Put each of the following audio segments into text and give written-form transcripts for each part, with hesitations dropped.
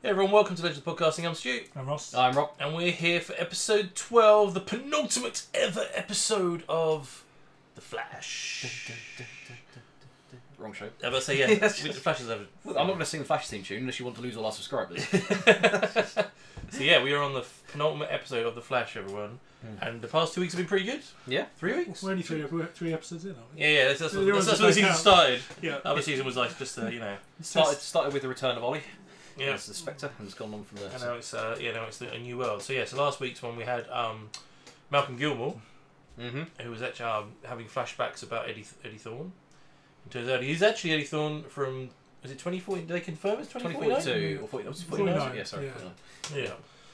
Hey everyone, welcome to Legends of Podcasting. I'm Stu. I'm Ross. I'm Rob. And we're here for episode 12, the penultimate ever episode of The Flash. Wrong show. I was about to say, yeah, Yes. The Flash is ever. I'm not going to sing the Flash theme tune unless you want to lose all our subscribers. So yeah, we are on the penultimate episode of The Flash, everyone. And the past 2 weeks have been pretty good. Yeah. 3 weeks? We're only three episodes in, aren't we? Yeah, that's There was what the the season count. started. Yeah. The other season was like just, you know. Started with the return of Ollie. Yeah. As the Spectre, and it's gone on from there. And now it's, a new world. So yeah, so last week's one we had Malcolm Gilmore, who was actually having flashbacks about Eddie Thorne. It turns out he's actually Eddie Thorne from, is it 2014? Did they confirm it's 2049? 2042 or 49? Yeah, sorry. Yeah. 49. Yeah.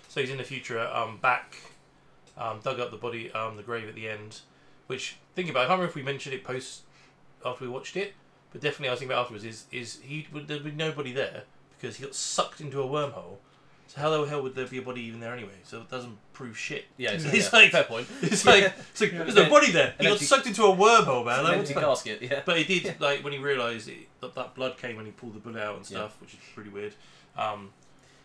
So he's in the future, back, dug up the body, the grave at the end. Which, thinking about it, I can't remember if we mentioned it after we watched it, but definitely I was thinking about afterwards, there'd be nobody there because he got sucked into a wormhole. So how the hell would there be a body even there anyway? So it doesn't prove shit. Yeah, it's like, fair point. It's like, there's no body there. He got sucked into a wormhole, man. An empty casket, yeah. But he did, like, when he realised that blood came when he pulled the bullet out and stuff, which is pretty weird.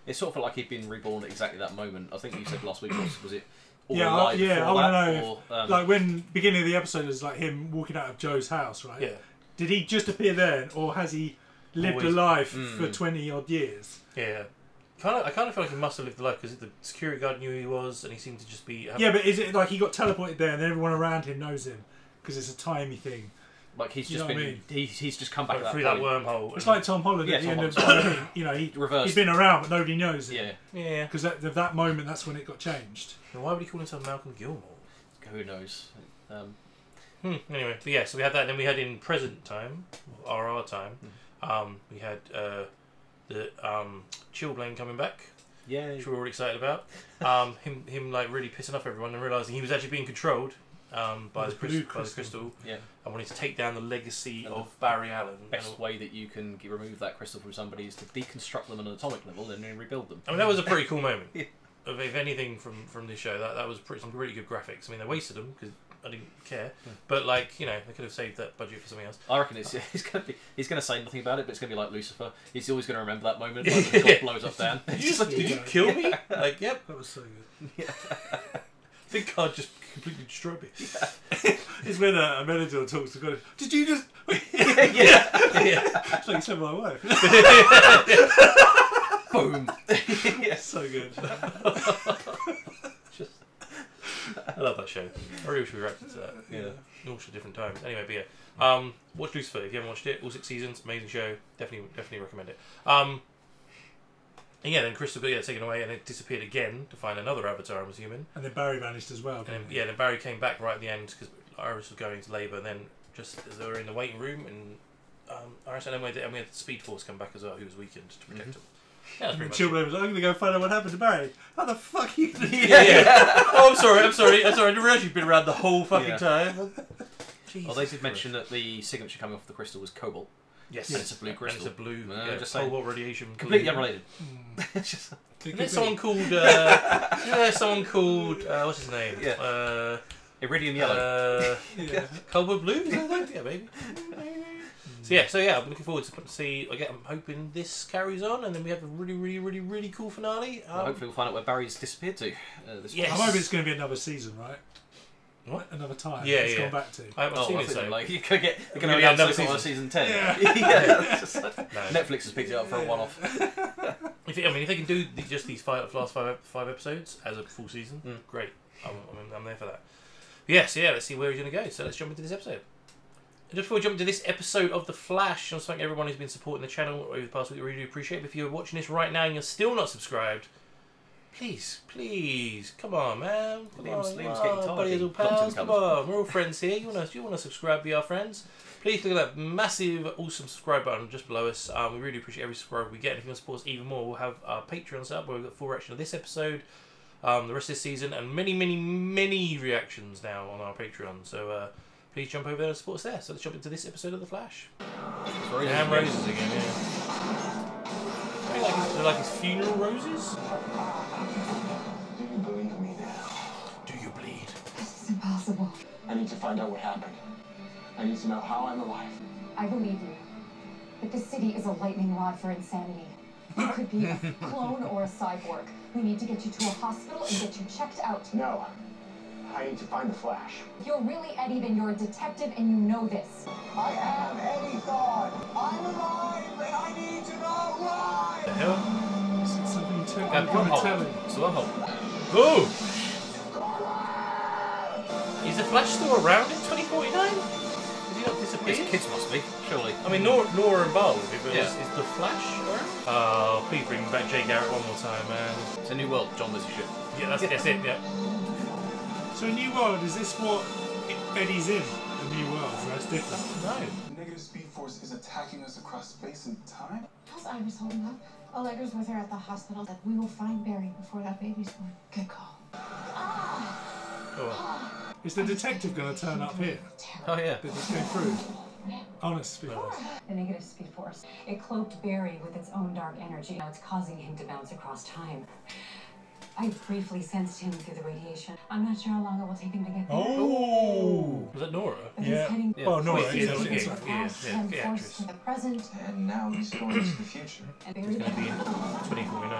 It sort of felt like he'd been reborn at exactly that moment. I think you said last week, was it all Yeah, alive I before want that, to know, or, like when beginning of the episode is like him walking out of Joe's house, right? Yeah. Did he just appear then, or has he lived a life for 20 odd years? Yeah. I kind of feel like he must have lived the life because the security guard knew who he was and he seemed to just be... Yeah, but is it like he got teleported there and then everyone around him knows him? Because it's a timey thing. like he's You just know what been, I mean? he's just come back Like at through that that point. wormhole. It's like Tom Holland at the Tom end of... Holland. he's Reversed. been around but nobody knows him. Yeah. Yeah. Because at that moment, that's when it got changed. And why would he call himself Malcolm Gilmore? Who knows? Anyway, but yeah, so we had that, and then we had in present time, RR time, we had the Chillblaine coming back, Yeah. which we were all excited about. Him like really pissing off everyone and realising he was actually being controlled by the crystal. Yeah. And wanted to take down the legacy of Barry Allen. Best way that you can remove that crystal from somebody is to deconstruct them on an atomic level and then rebuild them. I mean, that was a pretty cool moment. Yeah. If anything from this show, that was some really good graphics. I mean, they wasted them because I didn't care, but like, you know, they could have saved that budget for something else. I reckon he's gonna say nothing about it, but it's gonna be like Lucifer. He's always gonna remember that moment when the god blows up down. Did you kill me? Like, yep. That was so good. Yeah. I think God just completely destroyed me. It's when a manager talks to God. Did you just... Yeah. It's like you said my wife. Boom. Yeah, so good. I love that show. I really wish we reacted to that. Yeah. All at different times. Anyway, but yeah. Watch Lucifer if you haven't watched it. All 6 seasons. Amazing show. Definitely recommend it. And yeah, then Crystal got taken away and it disappeared again to find another avatar, I'm assuming. And then Barry vanished as well. And then Barry came back right at the end because Iris was going to labour. And then just as they were in the waiting room, and Iris and we had Speed Force come back as well, who was weakened to protect him. Yeah, that's pretty much Chillblaine was like, I'm going to go find out what happened to Barry. How the fuck are you going to do Yeah. Oh, I'm sorry. I didn't realise you'd been around the whole fucking time. Well, they did mention that the signature coming off the crystal was cobalt. Yes. And it's a blue crystal. And it's a blue. Just saying. Cobalt radiation. Completely unrelated. Isn't there someone called? What's his name? Yeah. Iridium yellow. Cobalt blue. Is that yeah, maybe. So yeah, I'm looking forward to see. Again, I'm hoping this carries on, and then we have a really cool finale. Hopefully, we'll find out where Barry's disappeared to. Yes. I'm hoping it's going to be another season, right? What? Another time. Yeah, It's gone back to. I haven't seen it, so like you could get. They're going to Yeah, announce another it on season 10. Yeah. Netflix has picked it up for a one-off. if they can do just these last five episodes as a full season, great. I'm there for that. Yes, yeah. Let's see where he's going to go. So let's jump into this episode. And just before we jump into this episode of The Flash, I want to thank everyone who's been supporting the channel over the past week. I really do appreciate it. If you're watching this right now and you're still not subscribed, please, come on, man. Liam's getting tired. Buddies all pals, come on. We're all friends here. You want to subscribe, be our friends. Please click on that massive, awesome subscribe button just below us. We really appreciate every subscriber we get. And if you want to support us even more, we'll have our Patreon set up where we've got full reaction of this episode, the rest of this season, and many reactions now on our Patreon. So please jump over there and support us there. So let's jump into this episode of The Flash. And roses again, yeah. They're like his funeral roses. Do you believe me now? Do you bleed? This is impossible. I need to find out what happened. I need to know how I'm alive. I believe you. But this city is a lightning rod for insanity. You could be a clone or a cyborg. We need to get you to a hospital and get you checked out. No. I need to find the Flash. If you're really Eddie, then you're a detective and you know this. I am Eddie Thawne. I'm alive and I need to know why. The hell? Is it something you tell Got me? Tell wormhole. me. It's a wormhole. Oh! Is the Flash still around in 2049? Has he not disappeared? His kids must be, surely. I mean, Nora and Bowl, but Yeah. is the Flash around? Oh, please bring back Jay Garrett one more time, man. It's a new world, John Lizzie shit. Yeah, that's it, yeah. So, a new world, is this what Eddie's in? A new world, so that's different. No. The negative speed force is attacking us across space and time? How's Iris holding up? Allegra's with her at the hospital. That we will find Barry before that baby's born. Good call. Ah! Oh, Is the detective going to turn up here? Oh, yeah. Did this go through? Honest speak. The negative speed force. It cloaked Barry with its own dark energy. Now it's causing him to bounce across time. I briefly sensed him through the radiation. I'm not sure how long it will take him to get there. Oh! was that Nora? But Yeah. he's heading Oh, no, Wait, right. yeah, Yeah, okay. that's right. past yeah, and the force actress. to the present. And now he's going to the future. And It's Barry going to be in 2049.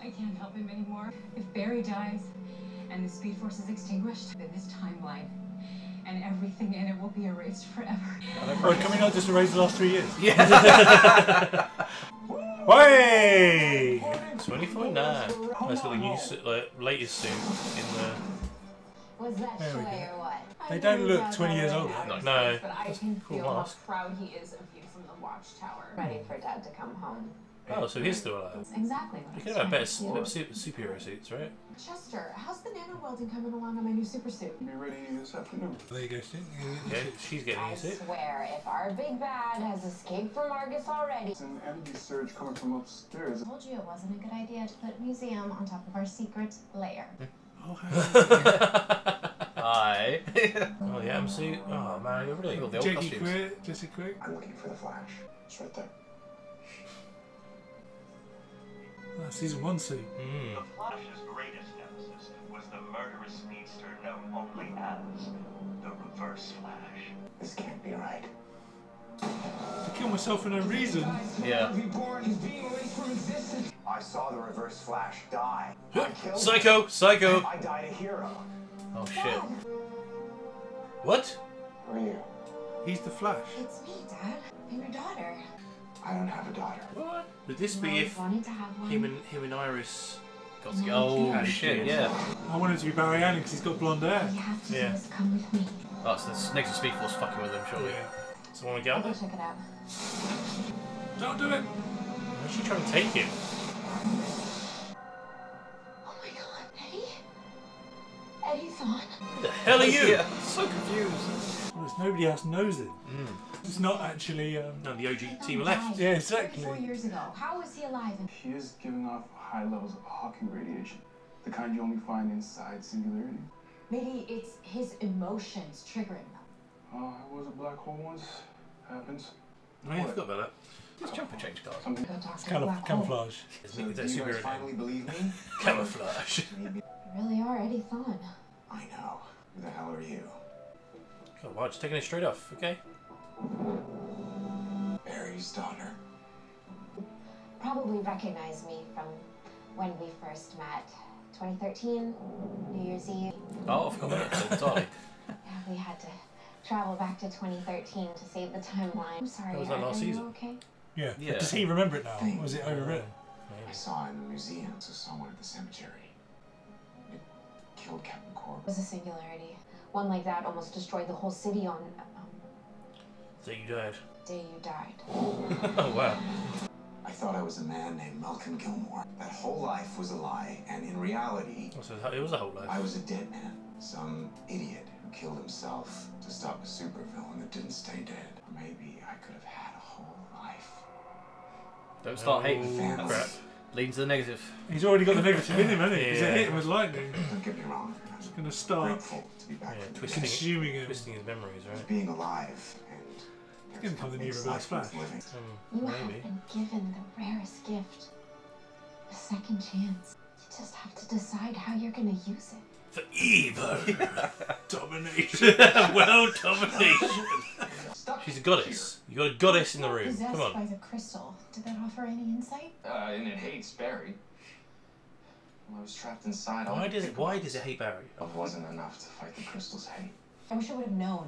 I can't help him anymore. If Barry dies and the speed force is extinguished, then this timeline and everything in it will be erased forever. Oh, can we not just erase the last 3 years? Yeah. Way! 2049. That's got the new suit, like, latest suit in the... Was that There we Shui go. or what? They don't look 20 years older. No. But I can Cool feel mask. how proud he is of you from the watchtower. Ready for Dad to come home. Oh, so he's still alive. That's exactly what You I can was have better trying to do. superhero suits, right? Chester, how's the nano welding coming along on my new super suit? Be ready this afternoon. There you go, Stu. Yeah, she's getting I a suit. swear, if our big bad has escaped from Argus already. It's an energy surge coming from upstairs. I told you it wasn't a good idea to put a museum on top of our secret lair. Oh, hang Hi. Oh, the Atom suit. Oh, man, you're really... Got the on. old Jakey costumes. quit, Jesse quick. I'm looking for the Flash. It's right there. That's season 1 suit. Mm. The Flash's greatest nemesis was the murderous speedster known only as the Reverse Flash. This can't be right. I kill myself for no reason. Yeah. I saw the Reverse Flash die. I killed him. Psycho! I died a hero. Oh, shit. What? Who are you? He's the Flash. It's me, Dad. I'm your daughter. I don't have a daughter. What? Would this be I if wanted to have one. him and Iris... Got to go. Oh, Had shit, kids. yeah. I wanted to be Barry Allen because he's got blonde hair. All you have to Yeah. do is come with me. Oh, so this negative speed force fucking with them, surely. Yeah. Someone want to get I'll out go there? check it out. Don't do it. Why is she trying to take him? Oh my god, Eddie? Eddie Thawne? Who the hell are you? Yeah, so confused. Well, there's nobody else knows it. Mm. It's not actually. No, the OG team He left. died Yeah, exactly. 34 years ago. How is he alive? And He is giving off high levels of Hawking radiation. The kind you only find inside singularity. maybe it's his emotions triggering them. Oh, I was a black hole once. Happens. Oh, yeah, I forgot about that. Just jumper change cars. Something. Go talk to the black hole. Camouflage. Is So that do you guys superhero finally name? believe me? Camouflage. Maybe. You really are Eddie Thawne. I know. Who the hell are you? Oh, wow, just taking it straight off, okay? Barry's daughter. Probably recognize me from when we first met. 2013, New Year's Eve. Oh, I forgot about that entirely. Yeah, we had to travel back to 2013 to save the timeline. I'm sorry, That was that Eric, last are you season. okay? Yeah. Yeah. Does he remember it now? Or was it overwritten? I Maybe. saw it in the museum, so someone at the cemetery. It killed Captain It Corbin. was a singularity. One like that almost destroyed the whole city on So you died. day you died. Oh, wow. I thought I was a man named Malcolm Gilmore. That whole life was a lie, and in reality, Oh, so it was a whole life. I was a dead man. Some idiot who killed himself to stop a supervillain that didn't stay dead. Or maybe I could have had a whole life. Don't start hating. Family. crap. Leading to the negative. He's already got the negative in him, hasn't he? He's Yeah. hit him with lightning. Don't get me wrong. It's going to start Grateful to be back Yeah, from the twisting dead. consuming him. Twisting his memories, right? Being alive and It's going to become the new Reverse Flash. living. You Maybe. have been given the rarest gift. A second chance. You just have to decide how you're gonna use it. For evil! Domination. World domination! stuck. She's a goddess. You got a goddess in the room. Possessed Come by on. the crystal. Did that offer any insight? And it hates Barry. When I was trapped inside. Why does it hate Barry? Love wasn't enough to fight the crystal's hate. I wish I would have known.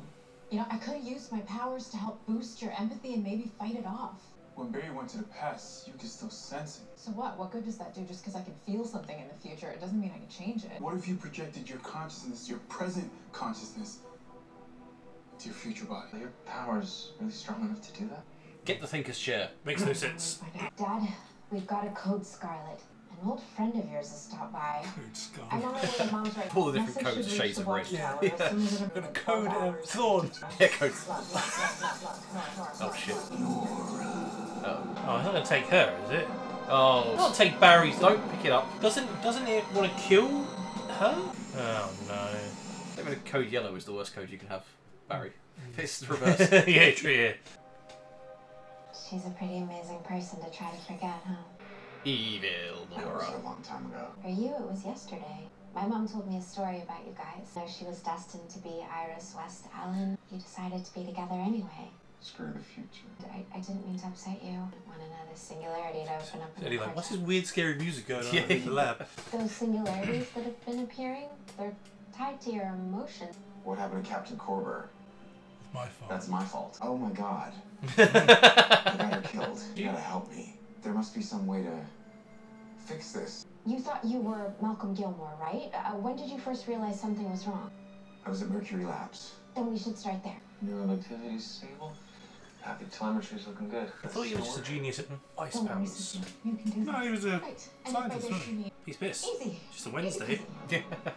You know, I could have used my powers to help boost your empathy and maybe fight it off. When Barry went to the past, you could still sense it. So what? What good does that do just because I can feel something in the future? It doesn't mean I can change it. What if you projected your consciousness, your present consciousness, to your future body? Are your powers really strong enough to do that? Get the thinker's chair. Makes no sense. Dad, we've got a code, Scarlet. An old friend of yours has stopped by. Code Scarlet. I'm on my way to Mom's right. All the different codes, shades of red. I'm gonna code Thorn. Yeah, code. Oh shit. Oh, it's not gonna take her, is it? Oh. Not take Barry's. Don't pick it up. Doesn't it want to kill her? Oh no. I mean, code yellow is the worst code you can have, Barry. It's the reverse. Yeah, true. Yeah. She's a pretty amazing person to try to forget, huh? Evil That was Nora. a long time ago. For you, it was yesterday. My mom told me a story about you guys. Though she was destined to be Iris West Allen, you decided to be together anyway. Screw the future. I didn't mean to upset you. I want another singularity to open up. Eddie, like, what's this weird, scary music going on in the lab? Those singularities that have been appearing, they're tied to your emotions. What happened to Captain Corber? It's my fault. That's my fault. Oh my god. I got her killed. You gotta help me. There must be some way to fix this. You thought you were Malcolm Gilmore, right? When did you first realize something was wrong? I was at Mercury Labs. Then we should start there. Neural activity's stable. Happy telemetry's looking good. I thought you were just a genius at ice Don't worry, powers. sister. You can do No, this. he was a Right. And if by scientist, this wasn't you mean He's pissed. Easy. Just a Wednesday.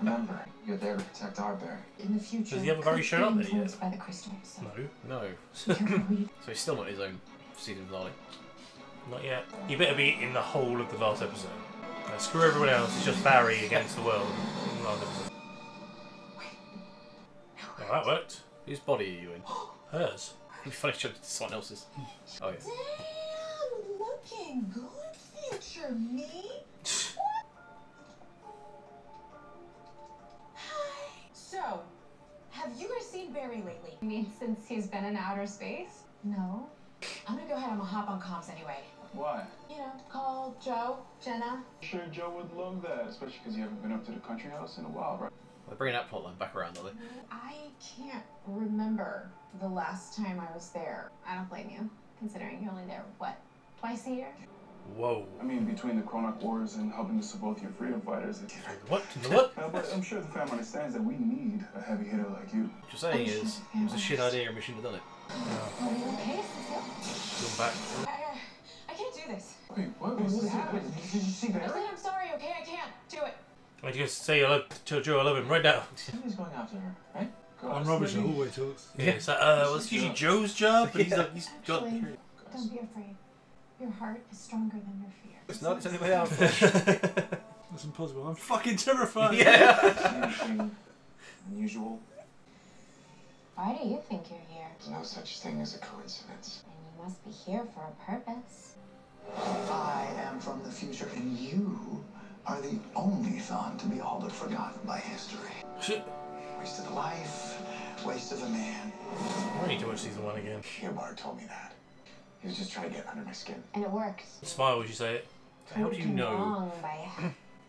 Remember, you're there to protect our Barry. in the future. Does he have a very could show be up there yet? influenced by the crystal. So No, No. be careful who you So he's still not his own season finale. not yet. You better be in the whole of the last episode. Screw everyone else. It's just Barry against the world. In the last episode. Well, that worked. Whose body are you in? Hers. It'd be funny to someone else's. Oh yeah. Damn, looking good, future me. Hi. So, have you guys seen Barry lately? You mean since he's been in outer space? No. I'm gonna go ahead. I'm gonna hop on comms anyway. Why? You know, call Joe, Jenna. I'm sure Joe would love that, especially because you haven't been up to the country house in a while, right? They're bringing that plotline back around, are they? I can't remember the last time I was there. I don't blame you, considering you're only there, what, twice a year? Whoa. I mean, between the Chronoc Wars and helping to support your freedom fighters, it's... What? The what? But I'm sure the family understands that we need a heavy hitter like you. What you're saying is, it was a shit idea and we shouldn't have done it. Are you okay, Cecile? Going back. I can't do this. Wait, what? What happened? Did you see I Barry? said I'm sorry, okay? I can't do it. I just say I love Joe. I love him right now. Somebody's going after her, right? I'm rubbish at hallway talks. Yeah. It's like, well, it's usually Joe's job, but he's like, he's got. Actually, don't be afraid. Your heart is stronger than your fear. It's not, it's only way out. That's impossible. I'm fucking terrified. Yeah. Anything unusual? Why do you think you're here? There's no such thing as a coincidence. And you must be here for a purpose. I am from the future, and you are the only Thon to be all but forgotten by history. Shit. Waste of a life, waste of a man. I need to watch season 1 again. Eobard told me that. He was just trying to get under my skin. And it worked. Smile as you say it. How do you know? Wrong by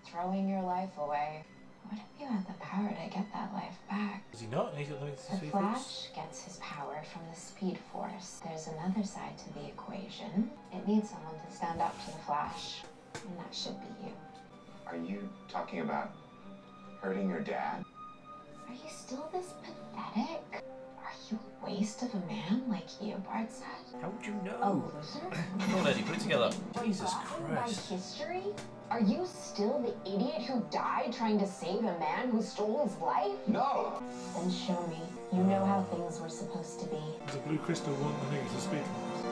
throwing your life away. What if you had the power to get that life back? Is he not? He's got the The Speed Force? Flash gets his power from the Speed Force. There's another side to the equation. It needs someone to stand up to the Flash. And that should be you. Are you talking about hurting your dad? Are you still this pathetic? Are you a waste of a man like Eobard said? How would you A know? loser? Come on, Eddie, put it together. Jesus Forgotten by Christ. history? Are you still the idiot who died trying to save a man who stole his life? No! Then show me. You know how things were supposed to be. Does the blue crystal want the negative speed?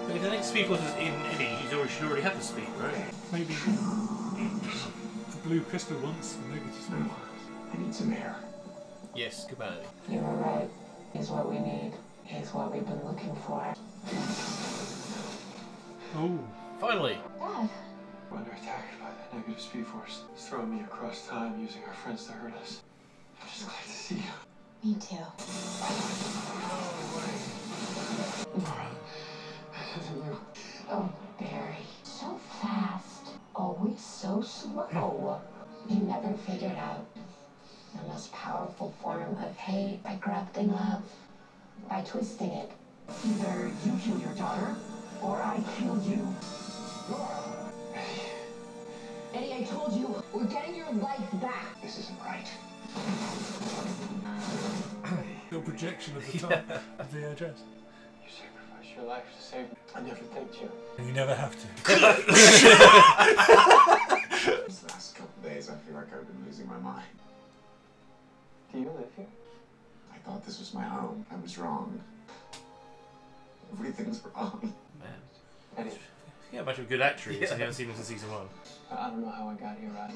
But if the next Speed Force is in Eddie, should already have the speed, right? Maybe the blue crystal wants the negative speed. I need some air. Yes, good man, Eddie. You were right. He's what we need. He's what we've been looking for. Oh, Finally! Dad, We're under attack by the negative speed force. It's throwing me across time using our friends to hurt us. I'm just glad to see you. me too. Oh, Barry. So fast. Always so slow. You never figured out the most powerful form of hate by corrupting love. By twisting it. Either you kill your daughter, or I kill you. Eddie, I told you, we're getting your life back. This isn't right. Your projection of the top of the address. You sacrificed your life to save me. I never thanked you. And you never have to. These last couple days, I feel like I've been losing my mind. Do you live here? I thought this was my home. I was wrong. Everything's wrong. Man. Eddie, Yeah, a bunch of good actors. I haven't seen them since season 1. I don't know how I got here either.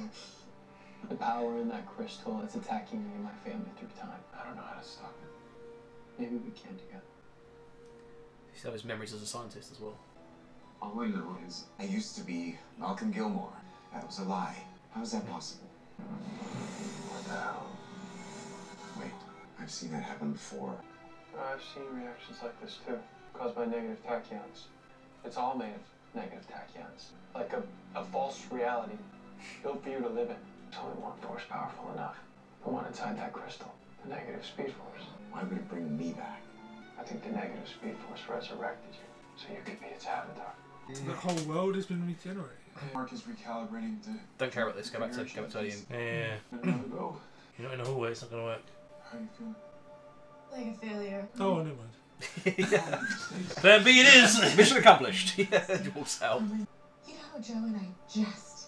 The power in that crystal is attacking me and my family through time. I don't know how to stop it. Maybe we can together. He still has his memories as a scientist as well. All I know is I used to be Malcolm Gilmore. That was a lie. How is that possible? What the hell? Wait, I've seen that happen before. I've seen reactions like this too, caused by negative tachyons. It's all made of negative tachyons. Like a false reality, built for you to live in. There's only one force powerful enough. The one inside that crystal, the negative speed force. Why would it bring me back? I think the negative speed force resurrected you, so you could be its avatar. So the whole world has been regenerated. Mark is recalibrating the... Don't care about this. Go back to Alien. Yeah. Another go. You're not in a hallway, it's not going to work. How are you feeling? Like a failure. Oh, never mind. Plan B it is! Mission accomplished. Yeah, walks out. You know how Joe and I just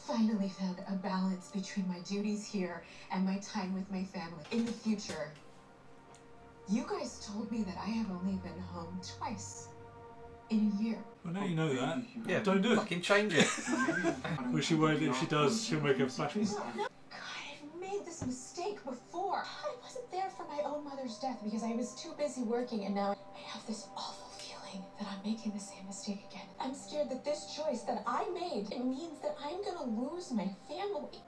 finally found a balance between my duties here and my time with my family. In the future, you guys told me that I have only been home twice in a year. Well, now you know that. Yeah, Don't do it. Fucking change it. Was she worried that if she does, she'll make a flashback? God, I've made this mistake before. I wasn't there for my own mother's death because I was too busy working, and now I have this awful feeling that I'm making the same mistake again. I'm scared that this choice that I made, it means that I'm gonna lose my family.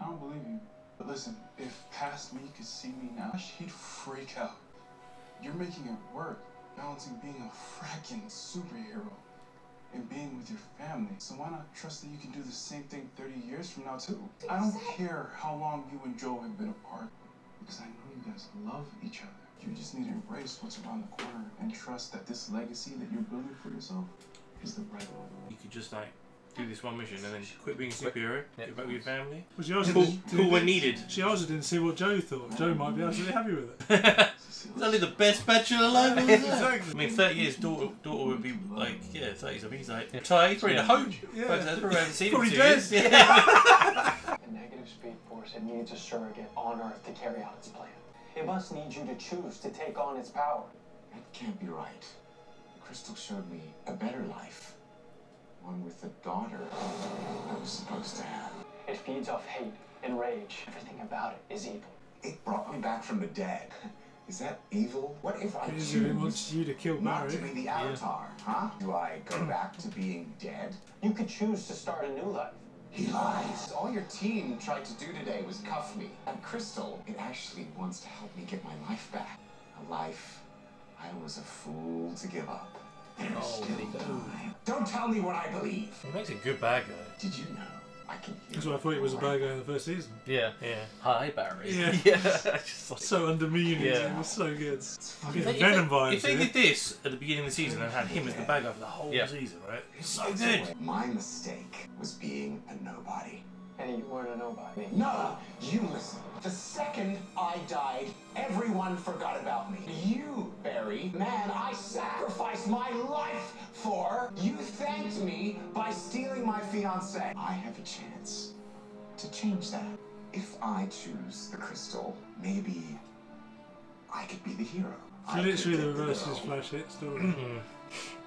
I don't believe you. But listen, if past me could see me now, she'd freak out. You're making it work, balancing being a fracking superhero and being with your family. So why not trust that you can do the same thing 30 years from now too? I don't care how long you and Joe have been apart, because I know you guys love each other. You just need to embrace what's around the corner and trust that this legacy that you're building for yourself is the right one. You could just like do this one mission and then quit being a superhero, get back with your family. Well, she also Cool when needed. She also didn't see what Joe thought. Joe might be absolutely happy with it. It's only the best bachelor alive. Exactly. I mean, 30 years, daughter would be like, yeah, 30s. I mean, he's like retired, he's probably in a home. Yeah. That's probably haven't seen him Probably in 2 dead. years. Yeah. The negative speed force, it needs a surrogate on Earth to carry out its plan. It must need you to choose to take on its power. That can't be right. Crystal showed me a better life. One with the daughter I was supposed to have. It feeds off hate and rage. Everything about it is evil. It brought me back from the dead. Is that evil? What if I Because he choose wants you to kill not Barry. to be the Avatar, huh? Do I go back to being dead? You could choose to start a new life. He lies. All your team tried to do today was cuff me. And Crystal, it actually wants to help me get my life back. A life I was a fool to give up. There's still time. Don't tell me what I believe. He makes a good bad guy. Did you know I can hear That's why I thought he was a bad guy in the first season. Yeah. Yeah. Hi, Barry. Yeah. Just like, So undemeaning. Yeah. It was so good. I'm If getting they, Venom vibes if they here. did this at the beginning of the season and had him as the bad guy for the whole Yeah. season, right? It's so good. My mistake was being a nobody. And you weren't a nobody. No, you listen. The second I died, everyone forgot about me. You, Barry, man, I sacrificed my life for. You thanked me by stealing my fiancée. I have a chance to change that. If I choose the crystal, maybe I could be the hero. I could Literally the get reverse is girl Flash hit story.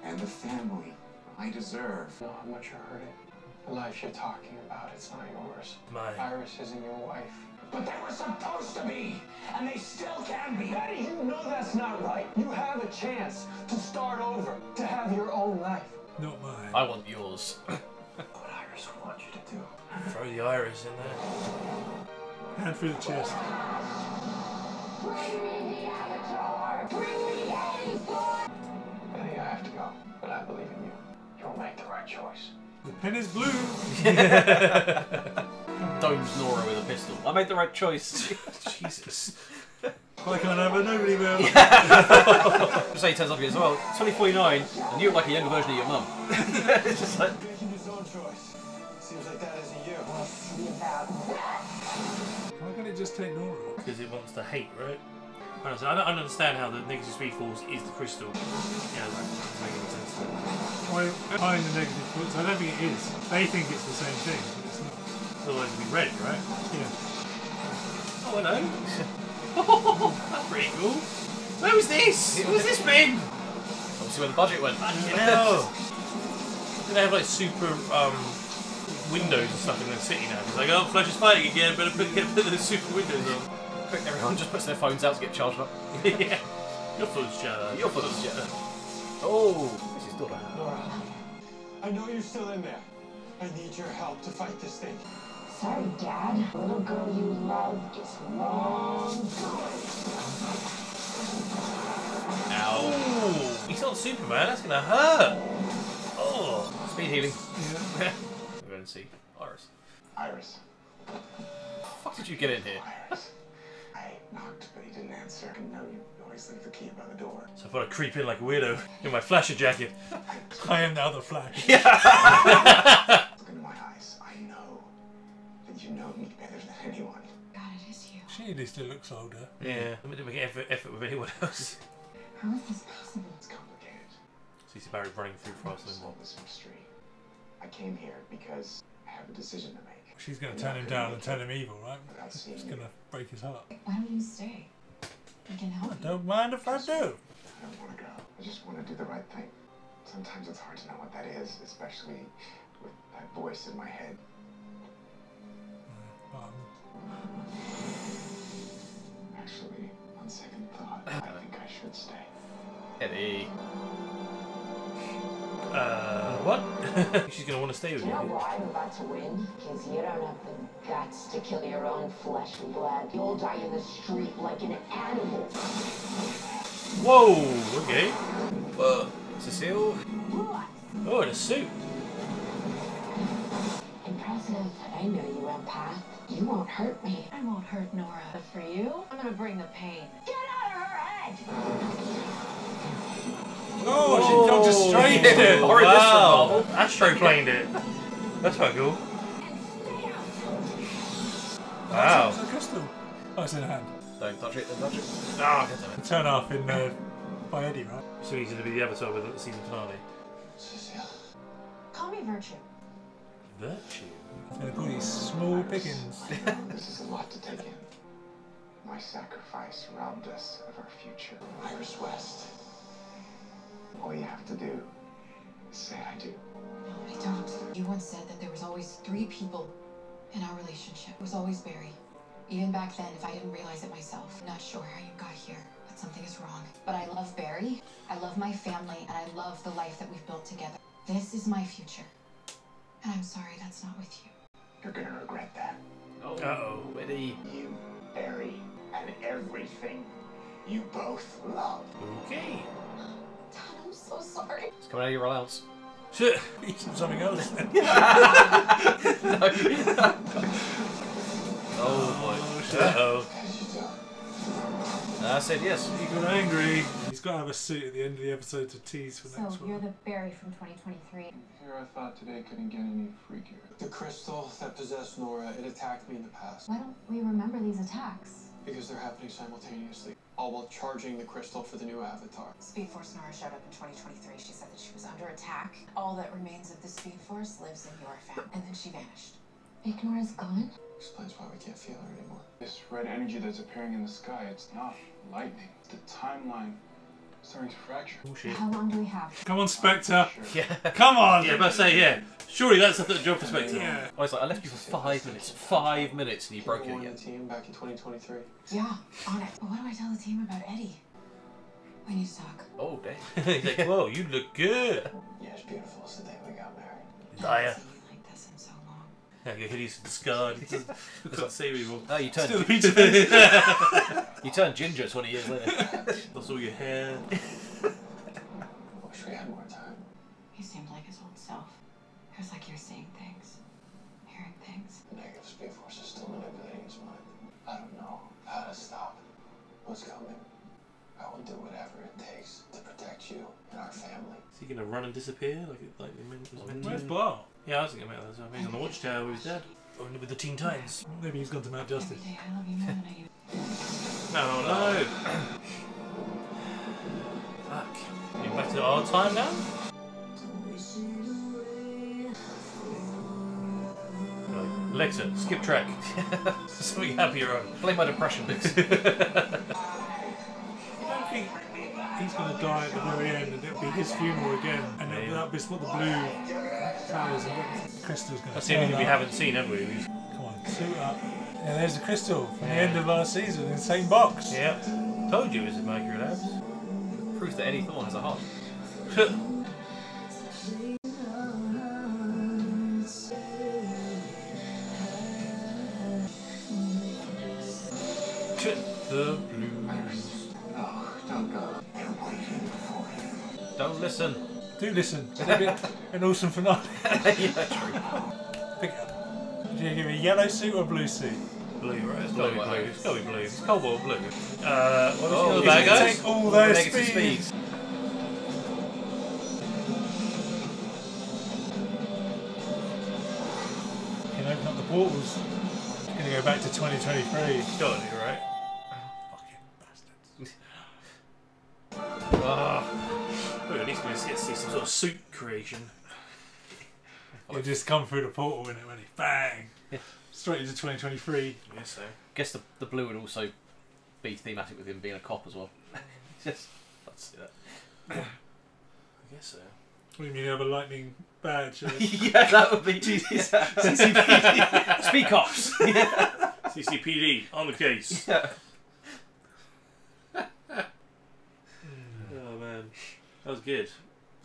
and the family I deserve. No, how much you're hurting. The life you're talking about, it's not yours. Mine. Iris isn't your wife. But they were supposed to be, and they still can be. Eddie, you know that's not right. You have a chance to start over, to have your own life. Not mine. I want yours. What Iris would want you to do. Throw the iris in there. Hand through the chest. Bring me the Avatar! Bring me Eddie's blood! Eddie, I have to go, but I believe in you. You'll make the right choice. The pen is blue. Domes Nora with a pistol. I made the right choice. Jesus. I can't have a nobody will. Just say he turns up again as well. It's only 49, and you look like a younger version of your mum. It's just like... Making his own choice. Seems like that isn't you. We'll see about that. Why can't it just take Nora? Because it wants to hate, right? Honestly, I don't understand how the negative speed force is the crystal. Yeah, that doesn't make any sense. Why behind the negative force? I don't think it is. They think it's the same thing, but it's not. Otherwise it'd be red, right? Yeah. Oh, hello. That's pretty cool. Where was this? Where's this been? Obviously where the budget went. Fucking hell. They have like super windows and stuff in the city now. It's like, oh, Flash is fighting again, better put the super windows on. Everyone just puts their phones out to get charged up. Yeah. Your phone's charged. Your phone's charged. Oh, this is Dora. Nora, I know you're still in there. I need your help to fight this thing. Sorry, Dad. Little girl you loved is long gone. Ow. He's not Superman, that's gonna hurt. Oh. Speed healing. Yeah. We're going to see Iris. Iris. Fuck did you get in here? Iris. I knocked, but he didn't answer. I know you always leave the key by the door. So I thought I'd creep in like a weirdo in my Flasher jacket. I am now the Flash. Look into my eyes. I know that you know me better than anyone. God, it is you. She at least looks older. Yeah, I didn't make an effort with anyone else. How is this possible? It's complicated. So you see Barry running through I fast and solve this mystery. I came here because I have a decision to make. She's going to turn him down and turn him evil, right? Without seeing It's you. going to break his heart. Why don't you stay? We can help you. Don't mind if I do. I don't want to go. I just want to do the right thing. Sometimes it's hard to know what that is, especially with that voice in my head. Actually, on second thought, I think I should stay. Eddie. What? She's gonna want to stay with You know you. why I'm about to win? Because you don't have the guts to kill your own flesh and blood. You'll die in the street like an animal. Whoa, okay. Cecile. What? Oh, in a suit. Impressive. I know you, empath. You won't hurt me. I won't hurt Nora. But for you, I'm gonna bring the pain. Get out of her head! Oh, she dodged just straight in it. Or in this Wow. revolver. Astroplaned it. That's quite cool. Oh, Wow. it's a crystal. Oh, it's in her hand. Don't touch it, don't touch it. Ah, God damn it. Turn off in by Eddie, right? So he's gonna be the Avatar with the season finale. Cecile. Call me Virtue. Virtue. He's going to call these small pickings. I know this is a lot to take in. My sacrifice robbed us of our future. Iris West. All you have to do is say I do. I don't. You once said that there was always 3 people in our relationship. It was always Barry. Even back then, if I didn't realize it myself. I'm not sure how you got here, but something is wrong. But I love Barry, I love my family, and I love the life that we've built together. This is my future. And I'm sorry that's not with you. You're gonna regret that. Oh, Uh-oh. Eddie. You, Barry, and everything you both love. Okay. Dad, I'm so sorry. It's coming out of your allowance. Shit. Eat something else then. Oh boy. Uh-oh. As you do. I said yes. He got angry. He's got to have a suit at the end of the episode to tease for next So you're one. the Barry from 2023. Here I thought today couldn't get any freakier. The crystal that possessed Nora, it attacked me in the past. Why don't we remember these attacks? Because they're happening simultaneously. All while charging the crystal for the new avatar. Speed Force Nora showed up in 2023. She said that she was under attack. All that remains of the Speed Force lives in your family. And then she vanished. Big Nora's gone? Explains why we can't feel her anymore. This red energy that's appearing in the sky, it's not lightning. The timeline is starting to fracture. Oh shit. How long do we have? Come on, Spectre. Yeah. Come on. Yeah, but say, yeah. Surely that's the job perspective. Yeah. I was like, I left you for 5 minutes. 5 minutes, and you broke it Won again. the team back in 2023. Yeah, on it. But what do I tell the team about Eddie? We need to talk. Oh, damn. He's like, whoa, you look good. Yeah, it's beautiful. It's the day we got married. Daya. I've seen you like this in so long. Yeah, your hoodie's discarded. You can't see people. Oh, you turned Still the pizza face. you turned ginger 20 years later. Lost all your hair. Wish we had more time. He seemed like his old self. It was like you're seeing things, hearing things. The negative speed force is still manipulating his mind. I don't know how to stop what's coming. I will do whatever it takes to protect you and our family. Is he gonna run and disappear like it was meant to? Where's Bart? Yeah, I was thinking about that. So he's on the watchtower with his dad. Only with the Teen Titans. Maybe he's gone to Mount Justice. Every day I love you more than I used. No. Fuck. Getting back to our time now? Right. Alexa, skip track. Something happier on. Play my depression bits. I don't think he's going to die at the very end, and it'll be his funeral again, and that'll be what the blue towers and crystals going to. That's the only thing we haven't seen, have we? Come on, suit up. Yeah, there's the crystal from the end of last season in the same box. Yeah. Told you it was in Mercury Labs. Proof that Eddie Thorne has a heart. The blues. Oh, don't go. They're waiting for you. Don't listen. Do listen. It'll be an awesome finale. Yeah, true. Pick it up. Do you give me a yellow suit or a blue suit? Blue, right? It's Blue, gotta be blue. I It's gotta be blue. It's cobalt blue. What was Oh, the bad he's guys? Take all their Negative speed. speeds. You can open up the portals. It's going to go back to 2023. Gotta do, right? Fucking bastards. Well, at least we get to see some sort of suit creation. He'll just come through the portal in it, when he bang, straight into 2023. I guess so. Guess the blue would also be thematic with him being a cop as well. Just, let's see that. I guess so. What do you mean you have a lightning badge? Yeah, that would be CCPD. Speed cops. Yeah. CCPD on the case. Yeah. Oh man, that was good.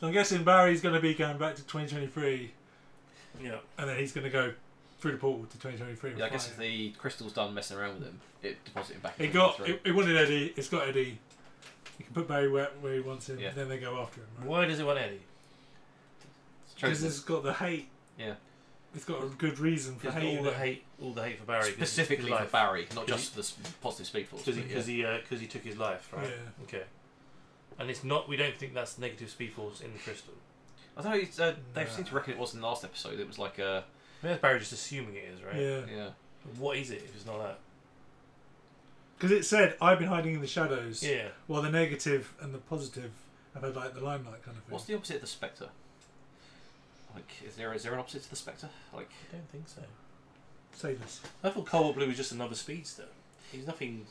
So I'm guessing Barry's going to be going back to 2023, Yeah. and then he's going to go through the portal to 2023. Yeah, I guess if the crystal's done messing around with him, it deposits him back. It in got 23. it wanted Eddie. It's got Eddie. You can put Barry where he wants him. Yeah. Then they go after him. Right? Why does it want Eddie? Because it's got the hate. Yeah. It's got a good reason for hating all the him. hate for Barry. Specifically for Barry, not just the positive speed force. Because he took his life, right? Yeah. Okay. And it's not. We don't think that's negative speed force in the crystal. I don't know. It's, they seem to reckon it was in the last episode. It was like a. I mean, that's Barry just assuming it is, right? Yeah. Yeah. What is it if it's not that? Because it said, I've been hiding in the shadows. Yeah. While the negative and the positive have had like the limelight kind of thing. What's the opposite of the Spectre? Like, is there an opposite to the Spectre? Like, I don't think so. Save us. I thought Cobalt Blue was just another speedster. He's nothing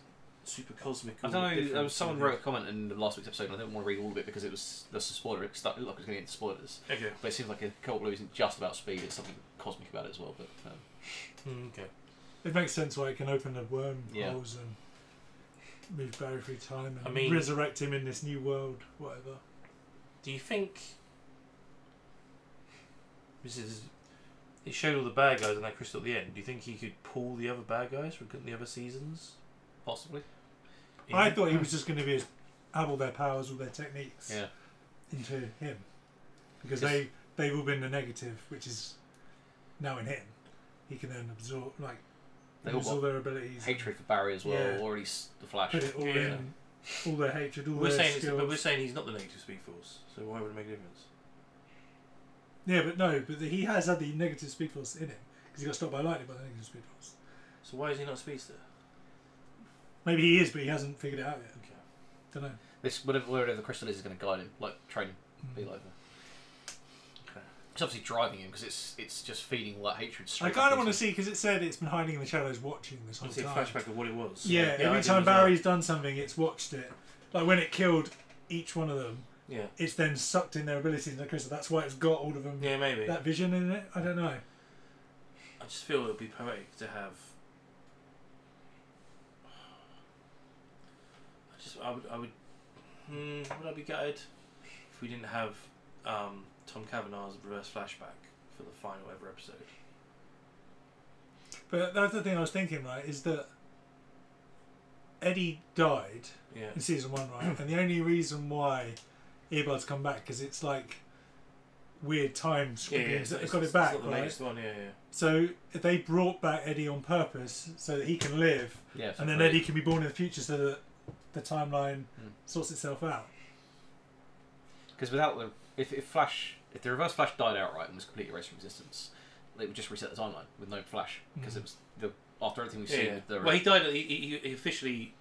super cosmic. I or don't know. different. Someone wrote a comment in the last week's episode, and I didn't want to read all of it because it was a spoiler. It looked like it was going to get into spoilers. Okay. But it seems like a Cobalt Blue isn't just about speed; it's something cosmic about it as well. But Okay. It makes sense why it can open the wormholes Yeah. and move Barry through time and I mean- resurrect him in this new world, whatever. Do you think this is? It showed all the bad guys in that crystal at the end. Do you think he could pull the other bad guys from the other seasons? possibly, I thought he was just going to be have all their powers, all their techniques yeah. into him. Because Yes. they've all been the negative, which is now in him. He can then absorb, like, They all use all got their abilities. hatred for Barry as well, Yeah. or at least the Flash. Put it all Yeah. in, all their hatred, all We're their saying, skills. but we're saying he's not the negative speed force. So why would it make a difference? Yeah, but no, but he has had the negative speed force in him because he got stopped by lightning by the negative speed force. So why is he not a speedster? Maybe he is, but he hasn't figured it out yet. Okay. Don't know. This whatever the crystal is going to guide him, like train him, be like that. Okay. It's obviously driving him because it's just feeding all that hatred. I Straight kind of back want to into see because it said it's been hiding in the shadows, watching this I whole see a time. flashback of what it was. Yeah, I every did time as well. Barry's done something, it's watched it. Like when it killed each one of them, Yeah. it's then sucked in their abilities into the crystal. That's why it's got all of them. Yeah, maybe. That vision in it. I don't know. I just feel it would be poetic to have. Would I be gutted if we didn't have Tom Cavanagh's reverse flashback for the final ever episode? But that's the thing I was thinking, right, is that Eddie died in season 1, right? And the only reason why Earbud's come back because it's like weird time scribblings that have got it back, right? One, So if they brought back Eddie on purpose so that he can live, and then Eddie can be born in the future so that the timeline sorts itself out. Because without the if the Reverse Flash died outright and was completely erased from existence, they would just reset the timeline with no Flash because it was after everything we've seen. With the well, he died. He officially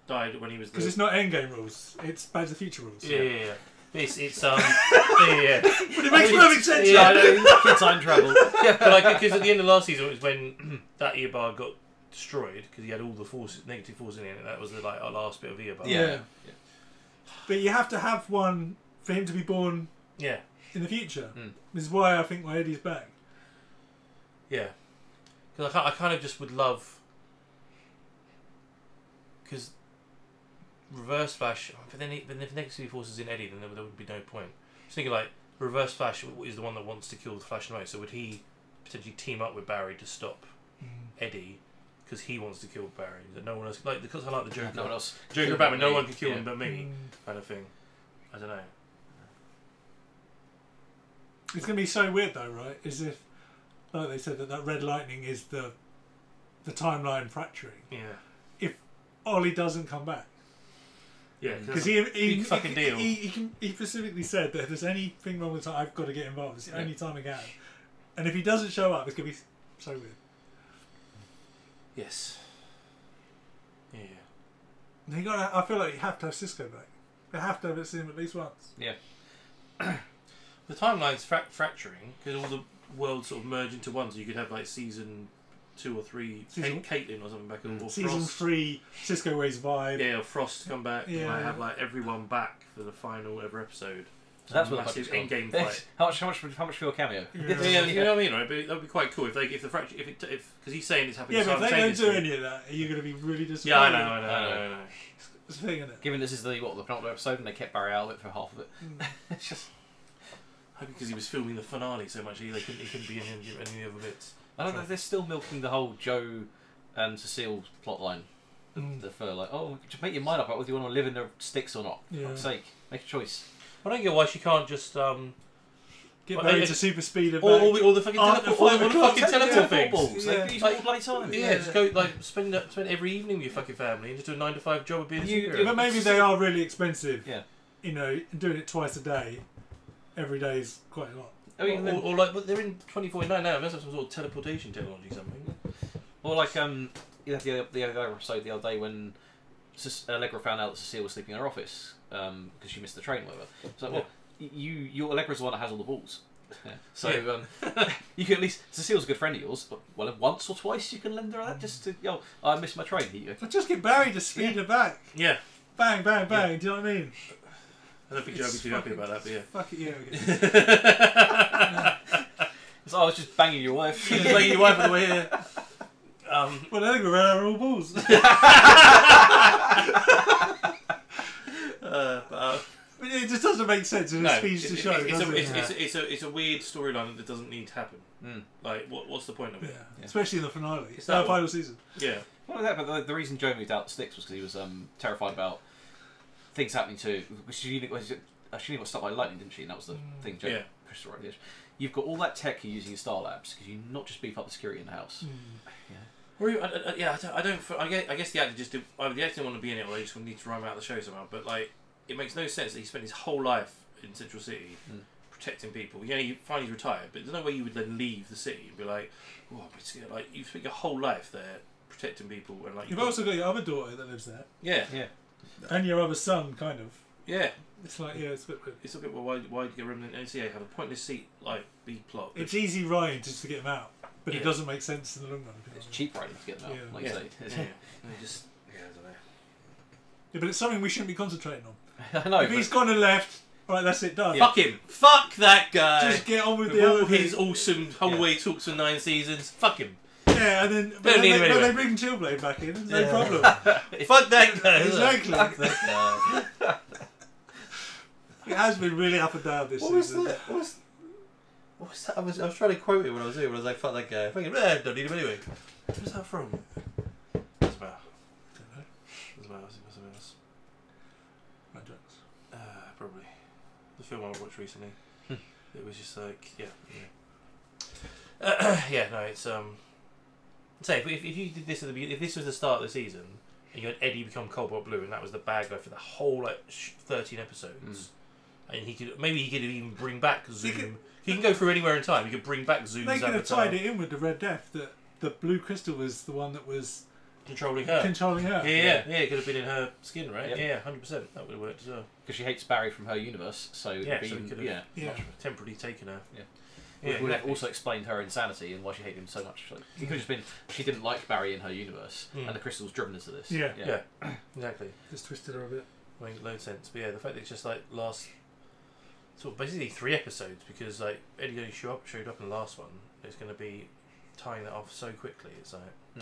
died when he was because it's not Endgame rules; it's Back to the Future rules. Yeah. It's But it makes perfect sense. Yeah, I know. Time travel. But because at the end of last season it was when that Earbud got destroyed because he had all the negative force in it. And that was our last bit of Earbud. Yeah. But you have to have one for him to be born. Yeah. In the future. This is why I think why Eddie's back. Yeah. Because I kind of just would love. Because Reverse Flash, but then if negative force is in Eddie, then there would be no point. Just thinking Reverse Flash is the one that wants to kill the Flash and White, so would he potentially team up with Barry to stop Eddie because he wants to kill Barry? That no one else, because I like the Joker. No one else. Joker Batman, no one can kill him but me, kind of thing. I don't know. It's going to be so weird though, right? As if, like they said, that red lightning is the timeline fracturing. Yeah. If Ollie doesn't come back. Yeah, because he big fucking deal. He specifically said that if there's anything wrong with time, I've got to get involved. It's the only time I can. And if he doesn't show up, it's going to be so weird. Yes. Yeah. I feel like you have to have Cisco back. They have to have seen him at least once. Yeah. The timeline's fracturing because all the worlds sort of merge into one. So you could have season 2 or 3, Caitlin or something back, or season Frost. 3, Cisco Ways Vibe. Yeah, or Frost come back. Yeah. And I have everyone back for the final ever episode. So that's what massive the in-game fight. How much for your cameo? Yeah, you know what I mean, right? But that would be quite cool if the fracture, because he's saying it's happening. Yeah, but if they don't do any of that, are you going to be really disappointed? Yeah, I know. It's the thing, isn't it? Given this is the penultimate episode and they kept Barry out of it for half of it, it's just. I think because he was filming the finale so much, he couldn't be in any of the other bits. I don't know. They're still milking the whole Joe and Cecile plotline. Just make your mind up about whether you want to live in the sticks or not. For fuck's sake, make a choice. I don't get why she can't just get married to super speed of or the fucking teleport things. They use all bloody time. Yeah, just go spend every evening with your fucking family and just do a 9-to-5 job of being a superhero. But maybe they are really expensive. Yeah. You know, doing it twice a day, every day is quite a lot. I mean, but they're in 24/9 now. They must have some sort of teleportation technology, something. Or you had the other episode the other day when Allegra found out that Cecile was sleeping in her office because she missed the train or whatever. So, your Allegra's the one that has all the balls. So you can at least, Cecile's a good friend of yours, but once or twice you can lend her that just to, I missed my train. But just get Barry to speed her back. Yeah. Bang, bang, bang. Yeah. Do you know what I mean? I don't think Joe would be too happy about that, but yeah. Fuck it, yeah. So I was just banging your wife. You just banging your wife on the way here. Well, I think we ran out of all balls. But it just doesn't make sense in a speech to show. It's a weird storyline that doesn't need to happen. What's the point of it? Yeah. Especially in the finale. It's the final season. Yeah. Well, but the reason Joe moved out the sticks was because he was terrified about things happening to. She got struck by lightning, didn't she? And that was the thing Joe pushed her right the edge. You've got all that tech you're using in Star Labs because you not just beef up the security in the house. I guess the actor just did. Either the actor didn't want to be in it, or they just need to run him out of the show somehow. But it makes no sense that he spent his whole life in Central City protecting people. He finally retired, but there's no way you would then leave the city and be you've spent your whole life there protecting people, and you've also got your other daughter that lives there. Yeah. And your other son, kind of. Yeah. It's it's a bit weird. It's a bit why get rid of an NCA have a pointless seat B plot. It's easy writing just to get him out, but it doesn't make sense in the long run. It's cheap writing to get them out, you say. I don't know. Yeah, but it's something we shouldn't be concentrating on. I know. If he's gone and left, right, that's it, done. Fuck him. Fuck that guy. Just get on with the other his awesome whole way talks for 9 seasons. Fuck him. Yeah, and then they bring Chillblade back in. No problem. Fuck that guy. Exactly. Fuck that guy. It has been really up and down this season. What was that? I was trying to quote it when I was here. When I was like, "Fuck that guy." Fucking, don't need him anyway. Who's that from? Doesn't matter. Don't know. Doesn't matter. Something else. Magics. Probably. The film I watched recently. It was just like, yeah. Yeah, no, it's say if you did this at the beginning, if this was the start of the season and you had Eddie become Cobalt Blue and that was the bad guy for the whole like 13 episodes, and he could even bring back Zoom. He can go through anywhere in time. He could bring back Zoom's They could have avatar. tied it in with the Red Death that the blue crystal was the one that was controlling her. Yeah, it could have been in her skin, right? Yep. Yeah, 100%. That would have worked as well. Because she hates Barry from her universe, so Yeah, it'd so be he could even, have temporarily taken her. Yeah. Yeah, would have exactly. also explained her insanity and why she hated him so much. Like, it could have just been she didn't like Barry in her universe, and the crystal's driven into this. Yeah. Exactly. Just twisted her a bit. Makes no sense. But yeah, the fact that it's just like last, sort of basically 3 episodes, because like Eddie only showed up in the last one. It's going to be tying that off so quickly. It's like I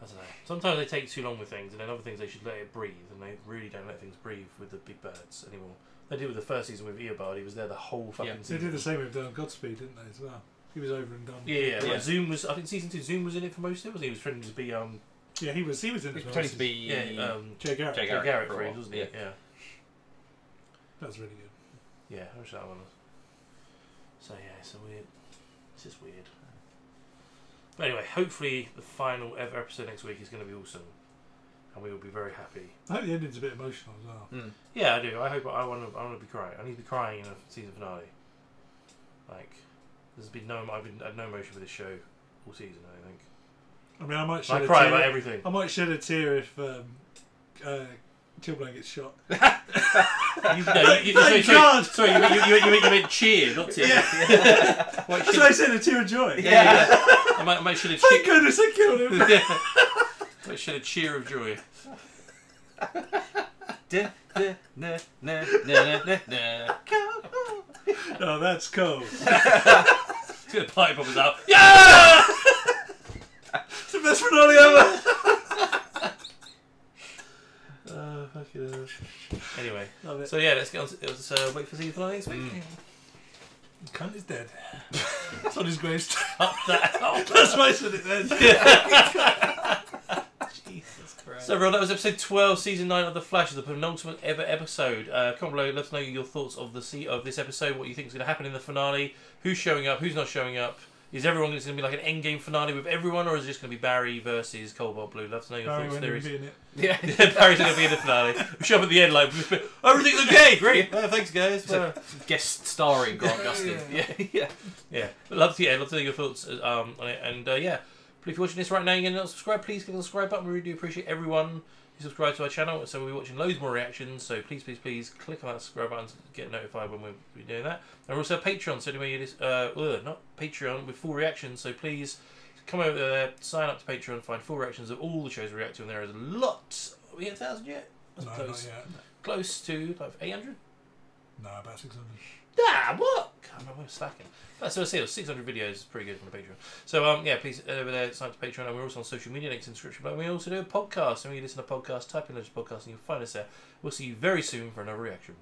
don't know. Sometimes they take too long with things, and then other things they should let it breathe, and they really don't let things breathe with the big birds anymore. They did with the first season with Eobard. He was there the whole fucking They season. did the same with Godspeed, didn't they, as well? He was over and done. Yeah. Like Zoom was. I think season 2, Zoom was in it for most of it. Was he was pretending to be Yeah, he was in it. He was pretending to be Jay Garrick. Jay Jay Garrick for a for it, while. wasn't he? Yeah. That was really good. Yeah, I wish that one was. So yeah, it's a weird. It's just weird. But anyway, hopefully the final ever episode next week is going to be awesome, and we will be very happy. I hope the ending's a bit emotional as well. Yeah, I do. I hope I want to be crying. I need to be crying in a season finale. Like, there's been I've had no emotion for this show all season. I think. I mean, I might shed I a cry tear. about everything. I might shed a tear if Chilblain gets shot. Sorry, you meant cheer, not tear. Yeah. That's why I said a tear of joy. Yeah. I might shed a Thank goodness I killed him. I might shed a cheer of joy. Oh, that's cold. It's gonna pipe poppers out. Yeah! It's the best finale ever. Fucking hell. Anyway, Love it. so yeah, let's get on. Let's wait for season finale next week. Cunt is dead. It's on his gravestone. Up that. That's why I said it then. Jesus Christ. So everyone, that was episode 12, season 9 of The Flash, the penultimate ever episode. Comment below, let us know your thoughts of this episode, what you think is going to happen in the finale, who's showing up, who's not showing up. Is everyone going to be like an endgame finale with everyone, or is it just going to be Barry versus Cobalt Blue? Love to know your Barry thoughts, won't even theories. be in it. Yeah, Barry's going to be in the finale. We show up at the end like, everything's okay, great. Thanks, guys. Guest starring Grant Gustin. Yeah. But love to know your thoughts on it. And yeah, but if you're watching this right now and you're not subscribed, please click on the subscribe button. We really do appreciate everyone who subscribes to our channel. So we'll be watching loads more reactions. So please click on that subscribe button to get notified when we're doing that. And we're also a Patreon. So anyway, not Patreon with full reactions. So please come over there, sign up to Patreon, find full reactions of all the shows we react to, and there is a lot. Are we at 1,000 yet? That's No, close. not yet. Close to like 800. No, about 600. Ah, what? God, we're slacking. That's what I say. 600 videos is pretty good on the Patreon. So yeah, please over there, sign up to Patreon, and we're also on social media links in the description below. We also do a podcast, and when you listen to podcasts, type in Legends Podcast, and you'll find us there. We'll see you very soon for another reaction.